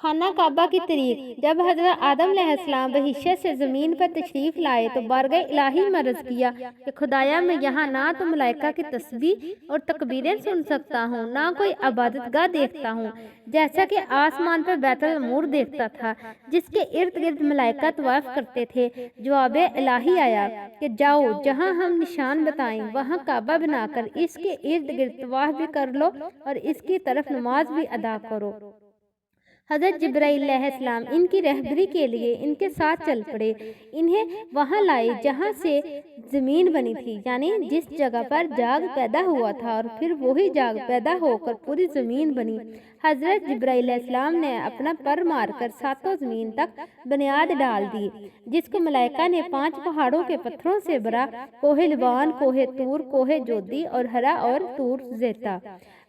खाना काबा की तारीख। जब हजरत आदम अलैहिस्सलाम बहिश्त से ज़मीन पर तशरीफ़ लाए तो बारगाह इलाही में अर्ज़ किया कि खुदाया मैं यहाँ ना तो मलाइका की तस्बीह और तकबीरें सुन सकता हूँ, ना कोई इबादतगाह देखता हूँ, जैसा कि आसमान पर बैतुल मऊर देखता था जिसके इर्द गिर्द मलाइका तवाफ़ करते थे। जवाब इलाही आया कि जाओ, जहाँ हम निशान बताएं वहाँ काबा बनाकर इसके इर्द गिर्द तवाफ़ भी कर लो और इसकी तरफ नमाज भी अदा करो। हज़रत जिब्राईल अलैहिस्सलाम इनकी रहबरी के लिए इनके साथ चल पड़े, इन्हें वहां लाए जहां से ज़मीन बनी थी, यानी जिस जगह पर जाग पैदा हुआ था, और फिर वही जाग पैदा होकर पूरी ज़मीन बनी। हज़रत जिब्राईल अलैहिस्सलाम ने अपना पर मारकर सातों ज़मीन तक बुनियाद डाल दी, जिसको मलाइका ने 5 पहाड़ों के पत्थरों से भरा, कोहे लिबान, कोहे तूर, कोहे जोदी और हरा और तूर ज़ैता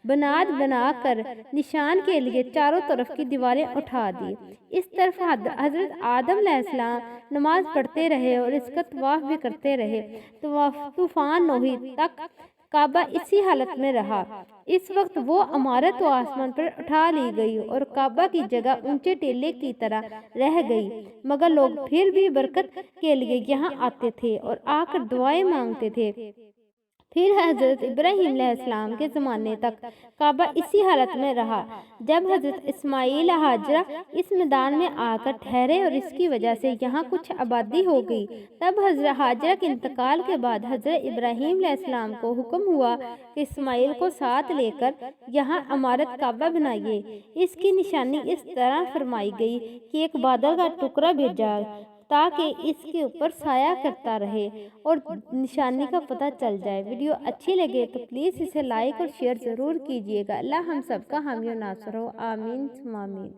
बुनियाद बनाकर निशान के लिए चारों तरफ की दीवारें उठा दी। इस तरफ हजरत आदम अलैहिस्सलाम नमाज पढ़ते रहे और इसका तवाफ भी करते रहे। तूफान नूही तक काबा इसी हालत में रहा। इस वक्त वो इमारत तो आसमान पर उठा ली गई और काबा की जगह ऊंचे टीले की तरह रह गई, मगर लोग फिर भी बरकत के लिए यहाँ आते थे और आकर दुआएं मांगते थे। फिर हज़रत इब्राहीम अलैहिस्सलाम के ज़माने तक काबा इसी हालत में रहा। जब हज़रत इस्माईल हाजरा इस मैदान में आकर ठहरे और इसकी वजह से यहाँ कुछ आबादी हो गई, तब हज़रत हाजरा के इंतकाल के बाद हज़रत इब्राहीम अलैहिस्सलाम को हुक्म हुआ कि इस्माईल को साथ लेकर यहाँ इमारत काबा बनाइए। इसकी निशानी इस तरह फरमाई गई कि एक बादल का टुकड़ा भेजा ताकि इसके ऊपर साया करता रहे और निशानी का पता चल जाए। वीडियो अच्छी लगे तो प्लीज़ इसे लाइक और शेयर ज़रूर कीजिएगा। अल्लाह हम सबका हामी और नासर हो। आमीन सुम्मा आमीन।